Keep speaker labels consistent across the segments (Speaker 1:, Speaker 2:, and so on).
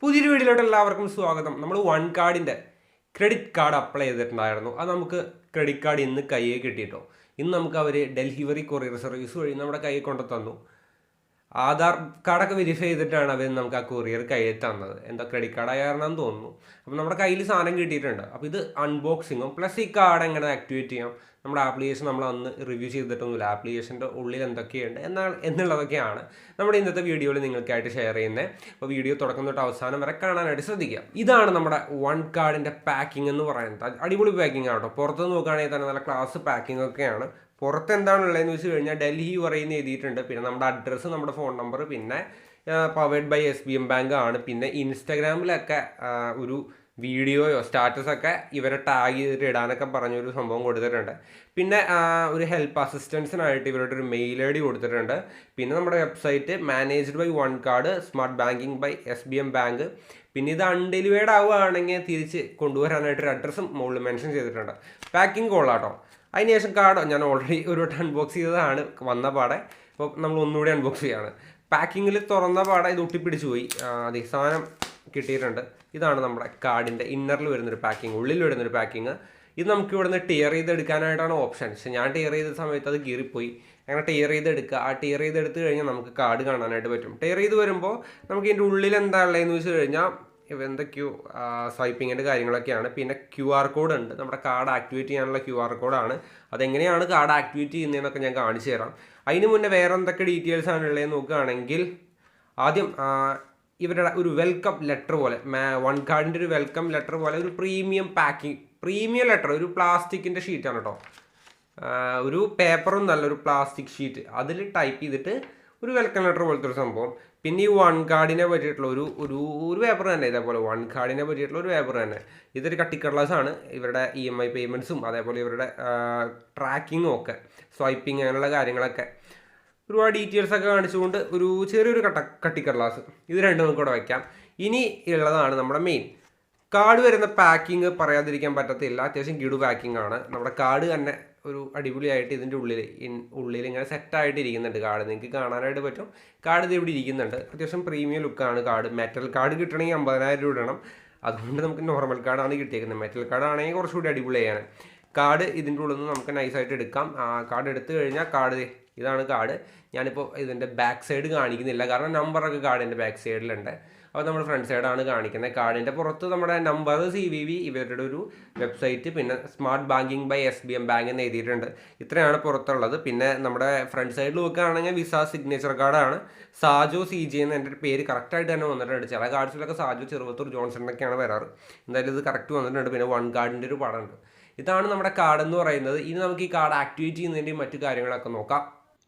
Speaker 1: പുതിയൊരു വീഡിയോയിലോട്ട് എല്ലാവർക്കും സ്വാഗതം. നമ്മൾ വൺ കാർഡിൻ്റെ ക്രെഡിറ്റ് കാർഡ് അപ്ലൈ ചെയ്തിട്ടുണ്ടായിരുന്നു. അത് നമുക്ക് ക്രെഡിറ്റ് കാർഡ് ഇന്ന് കയ്യിൽ കിട്ടിയിട്ടോ. ഇന്ന് നമുക്ക് അവർ ഡെലിവറി കൊറിയർ സർവീസ് വഴി നമ്മുടെ കയ്യിൽ കൊണ്ടു തന്നു. ആധാർ കാർഡൊക്കെ വെരിഫൈ ചെയ്തിട്ടാണ് അവർ നമുക്ക് ആ കൊറിയർ കയ്യിൽ തന്നത്. എന്താ ക്രെഡിറ്റ് കാർഡ് ആയിരുന്നെന്ന് തോന്നുന്നു. അപ്പോൾ നമ്മുടെ കയ്യിൽ സാധനം കിട്ടിയിട്ടുണ്ട്. അപ്പോൾ ഇത് അൺബോക്സിങ്ങും പ്ലസ് ഈ കാർഡ് എങ്ങനെ ആക്ടിവേറ്റ് ചെയ്യാം, നമ്മുടെ ആപ്ലിക്കേഷൻ നമ്മൾ അന്ന് റിവ്യൂ ചെയ്തിട്ടൊന്നുമില്ല, ആപ്ലിക്കേഷൻ്റെ ഉള്ളിൽ എന്തൊക്കെയുണ്ട് എന്നുള്ളതൊക്കെയാണ് നമ്മുടെ ഇന്നത്തെ വീഡിയോയിൽ നിങ്ങൾക്കായിട്ട് ഷെയർ ചെയ്യുന്നത്. അപ്പോൾ വീഡിയോ തുടക്കം തൊട്ട് അവസാനം വരെ കാണാനായിട്ട് ശ്രദ്ധിക്കുക. ഇതാണ് നമ്മുടെ വൺ കാർഡിൻ്റെ പാക്കിംഗ് എന്ന് പറയുന്നത്. അടിപൊളി പാക്കിംഗ് ആട്ടോ. പുറത്ത് നോക്കുകയാണെങ്കിൽ തന്നെ നല്ല ക്ലാസ് പാക്കിംഗ് ഒക്കെയാണ്. പുറത്ത് എന്താണുള്ളതെന്ന് വെച്ച് കഴിഞ്ഞാൽ ഡൽഹി പറയുന്ന എഴുതിയിട്ടുണ്ട്. പിന്നെ നമ്മുടെ അഡ്രസ്സ്, നമ്മുടെ ഫോൺ നമ്പർ, പിന്നെ പവേഡ് ബൈ SBM ബാങ്ക് ആണ്. പിന്നെ ഇൻസ്റ്റാഗ്രാമിലൊക്കെ ഒരു വീഡിയോയോ സ്റ്റാറ്റസൊക്കെ ഇവരെ ടാഗ് ചെയ്തിട്ട് ഇടാനൊക്കെ പറഞ്ഞൊരു സംഭവം കൊടുത്തിട്ടുണ്ട്. പിന്നെ ഒരു ഹെൽപ്പ് അസിസ്റ്റൻസിനായിട്ട് ഇവരുടെ ഒരു മെയിൽ ID കൊടുത്തിട്ടുണ്ട്. പിന്നെ നമ്മുടെ website managed by one card, smart banking by SBM bank. പിന്നെ ഇത് അൺഡെലിവേർഡ് ആവുകയാണെങ്കിൽ തിരിച്ച് കൊണ്ടുവരാനായിട്ടൊരു അഡ്രസ്സും മുകളിൽ മെൻഷൻ ചെയ്തിട്ടുണ്ട്. പാക്കിംഗ് കൊള്ളാട്ടോ. അതിനുശേഷം കാർഡ് ഞാൻ ഓൾറെഡി ഒരു വട്ടം അൺബോക്സ് ചെയ്തതാണ് വന്ന പാടെ. അപ്പോൾ നമ്മൾ ഒന്നുകൂടി അൺബോക്സ് ചെയ്യാണ്. പാക്കിങ്ങിൽ തുറന്ന പാടെ ഇത് ഒട്ടിപ്പിടിച്ച് പോയി. അതേ സാധനം കിട്ടിയിട്ടുണ്ട്. ഇതാണ് നമ്മുടെ കാർഡിൻ്റെ ഇന്നറിൽ വരുന്നൊരു പാക്കിങ്, ഉള്ളിൽ വരുന്നൊരു പാക്കിങ്. ഇത് നമുക്ക് ഇവിടുന്ന് ടിയർ ചെയ്തെടുക്കാനായിട്ടാണ് ഓപ്ഷൻ. പക്ഷെ ഞാൻ ടിയർ ചെയ്ത സമയത്ത് അത് കീറിപ്പോയി. അങ്ങനെ ടിയർ ചെയ്തെടുക്കുക. ആ ടിയർ ചെയ്തെടുത്ത് കഴിഞ്ഞാൽ നമുക്ക് കാർഡ് കാണാനായിട്ട് പറ്റും. ടിയർ ചെയ്ത് വരുമ്പോൾ നമുക്ക് ഇതിൻ്റെ ഉള്ളിൽ എന്താ ഉള്ളതെന്ന് വെച്ച് കഴിഞ്ഞാൽ എന്തൊക്കെയോ സ്വൈപ്പിങ്ങിൻ്റെ കാര്യങ്ങളൊക്കെയാണ്. പിന്നെ QR കോഡ് ഉണ്ട്. നമ്മുടെ കാർഡ് ആക്ടിവേറ്റ് ചെയ്യാനുള്ള QR കോഡാണ്. അതെങ്ങനെയാണ് കാർഡ് ആക്ടിവേറ്റ് ചെയ്യുന്നതെന്നൊക്കെ ഞാൻ കാണിച്ചു തരാം. അതിന് മുന്നേ വേറെ എന്തൊക്കെ ഡീറ്റെയിൽസ് ആണ് ഉള്ളതെന്ന് നോക്കുകയാണെങ്കിൽ ആദ്യം ഇവരുടെ ഒരു വെൽക്കം ലെറ്റർ പോലെ, വൺ കാർഡിൻ്റെ ഒരു വെൽക്കം ലെറ്റർ പോലെ ഒരു പ്രീമിയം പാക്കിംഗ്, പ്രീമിയം ലെറ്റർ, ഒരു പ്ലാസ്റ്റിക്കിൻ്റെ ഷീറ്റാണ് കേട്ടോ. ഒരു പേപ്പറും നല്ലൊരു പ്ലാസ്റ്റിക് ഷീറ്റ്, അതിൽ ടൈപ്പ് ചെയ്തിട്ട് ഒരു വെൽക്കം ലെറ്റർ പോലത്തെ ഒരു സംഭവം. പിന്നെ ഈ വൺ കാർഡിനെ പറ്റിയിട്ടുള്ള ഒരു പേപ്പർ തന്നെ, ഇതേപോലെ വൺ കാർഡിനെ പറ്റിയിട്ടുള്ള ഒരു പേപ്പർ തന്നെ. ഇതൊരു കട്ടിക്കടലാസാണ്. ഇവരുടെ EMI പേയ്മെൻറ്റ്സും അതേപോലെ ഇവരുടെ ട്രാക്കിങ്ങും ഒക്കെ, സ്വൈപ്പിങ് അങ്ങനെയുള്ള കാര്യങ്ങളൊക്കെ ഒരുപാട് ഡീറ്റെയിൽസ് ഒക്കെ കാണിച്ചുകൊണ്ട് ഒരു ചെറിയൊരു കട്ടിക്കടലാസ്. ഇത് രണ്ടും നമുക്ക് ഇവിടെ വയ്ക്കാം. ഇനി ഉള്ളതാണ് നമ്മുടെ മെയിൻ കാർഡ് വരുന്ന പാക്കിങ്. പറയാതിരിക്കാൻ പറ്റത്തില്ല, അത്യാവശ്യം കിടു പാക്കിംഗ് ആണ്. നമ്മുടെ കാർഡ് തന്നെ ഒരു അടിപൊളിയായിട്ട് ഇതിൻ്റെ ഉള്ളിൽ ഇങ്ങനെ സെറ്റായിട്ട് ഇരിക്കുന്നുണ്ട്. കാർഡ് നിങ്ങൾക്ക് കാണാനായിട്ട് പറ്റും. കാർഡ് ഇത് ഇവിടെ ഇരിക്കുന്നുണ്ട്. അത്യാവശ്യം പ്രീമിയം ലുക്കാണ് കാർഡ്. മെറ്റൽ കാർഡ് കിട്ടണമെങ്കിൽ 50,000 രൂപ ഇടണം. അതുകൊണ്ട് നമുക്ക് നോർമൽ കാർഡാണ് കിട്ടിയേക്കുന്നത്. മെറ്റൽ കാർഡ് ആണെങ്കിൽ കുറച്ചുകൂടി അടിപൊളിയാണ്. കാർഡ് ഇതിൻ്റെ ഉള്ളിൽ നിന്ന് നമുക്ക് നൈസായിട്ട് എടുക്കാം. കാർഡ് എടുത്തു കഴിഞ്ഞാൽ കാർഡ് ഇതാണ് കാർഡ്. ഞാനിപ്പോൾ ഇതിൻ്റെ ബാക്ക് സൈഡ് കാണിക്കുന്നില്ല, കാരണം നമ്പറൊക്കെ കാർഡിൻ്റെ ബാക്ക് സൈഡിലുണ്ട്. അപ്പോൾ നമ്മൾ ഫ്രണ്ട് സൈഡാണ് കാണിക്കുന്നത്. കാർഡിൻ്റെ പുറത്ത് നമ്മുടെ നമ്പർ, CVV, ഇവരുടെ ഒരു വെബ്സൈറ്റ്, പിന്നെ smart banking by SBM bank എന്ന് എഴുതിയിട്ടുണ്ട്. ഇത്രയാണ് പുറത്തുള്ളത്. പിന്നെ നമ്മുടെ ഫ്രണ്ട് സൈഡിൽ നോക്കുകയാണെങ്കിൽ വിസ സിഗ്നേച്ചർ കാർഡാണ്. സാജോ CJ എന്ന് എൻ്റെ പേര് കറക്റ്റായിട്ട് തന്നെ വന്നിട്ടുണ്ട്. ചില കാർഡ്സിലൊക്കെ സാജോ ചെറുവത്തൂർ ജോൺസൺ എന്നൊക്കെയാണ് വരാറ്. എന്തായാലും ഇത് കറക്റ്റ് വന്നിട്ടുണ്ട്. പിന്നെ വൺ കാർഡിൻ്റെ ഒരു പടമുണ്ട്. ഇതാണ് നമ്മുടെ കാർഡ് എന്ന് പറയുന്നത്. ഇനി നമുക്ക് ഈ കാർഡ് ആക്ടിവേറ്റ് ചെയ്യുന്നതിൻ്റെയും മറ്റു കാര്യങ്ങളൊക്കെ നോക്കാം.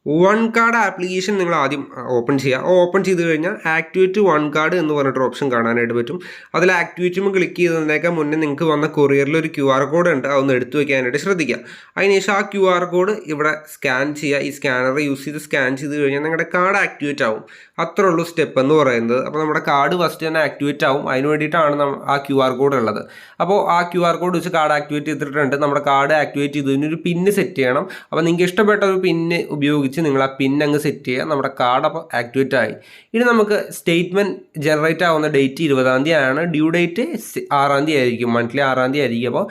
Speaker 1: വൺ കാർഡ് ആപ്ലിക്കേഷൻ നിങ്ങൾ ആദ്യം ഓപ്പൺ ചെയ്യുക. ഓപ്പൺ ചെയ്ത് കഴിഞ്ഞാൽ ആക്ടിവേറ്റ് വൺ കാർഡ് എന്ന് പറഞ്ഞിട്ടൊരു ഓപ്ഷൻ കാണാനായിട്ട് പറ്റും. അതിൽ ആക്ടിവേറ്റുമ്പോൾ ക്ലിക്ക് ചെയ്തതിനേക്കാൾ മുന്നേ നിങ്ങൾക്ക് വന്ന കൊറിയറിൽ ഒരു QR കോഡ് ഉണ്ട്. അതൊന്ന് എടുത്തു വയ്ക്കാനായിട്ട് ശ്രദ്ധിക്കുക. അതിനുശേഷം ആ QR കോഡ് ഇവിടെ സ്കാൻ ചെയ്യുക. ഈ സ്കാനർ യൂസ് ചെയ്ത് സ്കാൻ ചെയ്ത് കഴിഞ്ഞാൽ നിങ്ങളുടെ കാർഡ് ആക്ടിവേറ്റ് ആവും. അത്രേ ഉള്ളൂ സ്റ്റെപ്പ് എന്ന് പറയുന്നത്. അപ്പോൾ നമ്മുടെ കാർഡ് ഫസ്റ്റ് തന്നെ ആക്ടിവേറ്റ് ആവും. അതിന് വേണ്ടിയിട്ടാണ് ആ QR കോഡ് ഉള്ളത്. അപ്പോൾ ആ QR കോഡ് വെച്ച് കാർഡ് ആക്ടിവേറ്റ് ചെയ്തിട്ടുണ്ട്. നമ്മുടെ കാർഡ് ആക്ടിവേറ്റ് ചെയ്തതിനൊരു പിന്ന് സെറ്റ് ചെയ്യണം. അപ്പോൾ നിങ്ങൾക്ക് ഇഷ്ടപ്പെട്ട ഒരു പിന്ന് ഉപയോഗിച്ച് നിങ്ങൾ ആ പിൻ അങ്ങ് സെറ്റ് ചെയ്യുക. നമ്മുടെ കാർഡ് അപ്പോൾ ആക്ടിവേറ്റ് ആയി. ഇനി നമുക്ക് സ്റ്റേറ്റ്മെൻറ്റ് ജനറേറ്റ് ആവുന്ന ഡേറ്റ് 20-ാം തീയതി ആണ്. ഡ്യൂ ഡേറ്റ് 6-ാം തീയതി ആയിരിക്കും. മന്ത്ലി 6-ാം തീയതി ആയിരിക്കും. അപ്പോൾ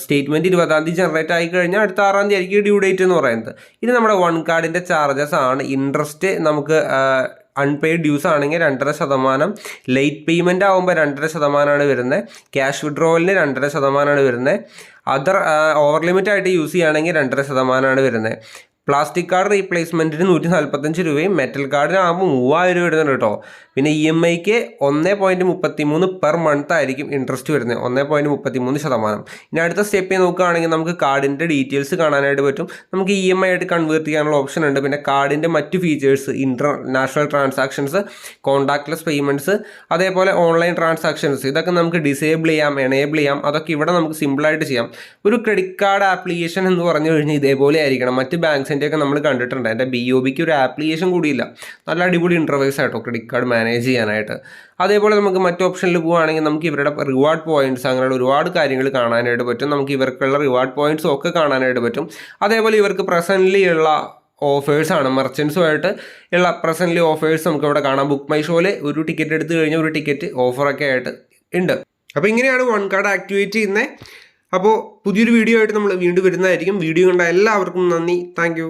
Speaker 1: സ്റ്റേറ്റ്മെൻറ്റ് 20-ാം തീയതി ജനറേറ്റ് ആയി കഴിഞ്ഞാൽ അടുത്ത 6-ാം തീയതി ആയിരിക്കും ഡ്യൂ ഡേറ്റ് എന്ന് പറയുന്നത്. ഇനി നമ്മുടെ വൺ കാർഡിൻ്റെ ചാർജസ് ആണ്. ഇൻട്രസ്റ്റ് നമുക്ക് അൺപെയ്ഡ് ഡ്യൂസ് ആണെങ്കിൽ 2.5%, ലേറ്റ് പേയ്മെൻ്റ് ആകുമ്പോൾ 2.5% വരുന്നത്, ക്യാഷ് വിഡ്രോവലിന് 2.5% വരുന്നത്, അതർ ഓവർ ലിമിറ്റ് ആയിട്ട് യൂസ് ചെയ്യുകയാണെങ്കിൽ 2.5% വരുന്നത്. പ്ലാസ്റ്റിക് കാർഡ് റീപ്ലേസ്മെൻറ്റിന് 145 രൂപയും മെറ്റൽ കാർഡിനാകുമ്പോൾ 3000 രൂപ വരുന്നുണ്ട് കേട്ടോ. പിന്നെ EMIക്ക് 1.33 പെർ മന്ത് ആയിരിക്കും ഇൻട്രസ്റ്റ് വരുന്നത്, 1.33%. ഇനി അടുത്ത സ്റ്റെപ്പിൽ നോക്കുകയാണെങ്കിൽ നമുക്ക് കാർഡിൻ്റെ ഡീറ്റെയിൽസ് കാണാനായിട്ട് പറ്റും. നമുക്ക് EMI ആയിട്ട് കൺവേർട്ട് ചെയ്യാനുള്ള ഓപ്ഷൻ ഉണ്ട്. പിന്നെ കാർഡിൻ്റെ മറ്റ് features, international transactions, contactless payments, അതേപോലെ ഓൺലൈൻ ട്രാൻസാക്ഷൻസ്, ഇതൊക്കെ നമുക്ക് ഡിസേബിൾ ചെയ്യാം, എനേബിൾ ചെയ്യാം. അതൊക്കെ ഇവിടെ നമുക്ക് സിമ്പിളായിട്ട് ചെയ്യാം. ഒരു ക്രെഡിറ്റ് കാർഡ് ആപ്ലിക്കേഷൻ എന്ന് പറഞ്ഞു കഴിഞ്ഞാൽ ഇതേപോലെ ആയിരിക്കണം. മറ്റ് ബാങ്ക്സിൻ്റെ ഒക്കെ നമ്മൾ കണ്ടിട്ടുണ്ട്. എൻ്റെ BOBക്ക് ഒരു ആപ്ലിക്കേഷൻ കൂടിയില്ല. നല്ല അടിപൊളി ഇൻ്റർഫേസ് ആയിട്ടോ ക്രെഡിറ്റ് കാർഡ് മാനേജ് ചെയ്യാനായിട്ട്. അതേപോലെ നമുക്ക് മറ്റ് ഓപ്ഷനിൽ പോവുകയാണെങ്കിൽ നമുക്ക് ഇവരുടെ റിവാർഡ് പോയിന്റ്സ്, അങ്ങനെയുള്ള ഒരുപാട് കാര്യങ്ങൾ കാണാനായിട്ട് പറ്റും. നമുക്ക് ഇവർക്കുള്ള റിവാർഡ് പോയിന്റ്സും ഒക്കെ കാണാനായിട്ട് പറ്റും. അതേപോലെ ഇവർക്ക് പ്രസൻ്റ്ലി ഉള്ള ഓഫേഴ്സാണ്. മെർച്ചൻസുമായിട്ട് ഉള്ള പ്രസൻ്റ്ലി ഓഫേഴ്സ് നമുക്ക് ഇവിടെ കാണാം. ബുക്ക് മൈ ഷോയിൽ ഒരു ടിക്കറ്റ് എടുത്തു കഴിഞ്ഞാൽ ഒരു ടിക്കറ്റ് ഓഫറൊക്കെ ആയിട്ട് ഉണ്ട്. അപ്പോൾ ഇങ്ങനെയാണ് വൺ കാർഡ് ആക്ടിവേറ്റ് ചെയ്യുന്നത്. അപ്പോൾ പുതിയൊരു വീഡിയോ ആയിട്ട് നമ്മൾ വീണ്ടും വരുന്നതായിരിക്കും. വീഡിയോ കണ്ട എല്ലാവർക്കും നന്ദി. താങ്ക്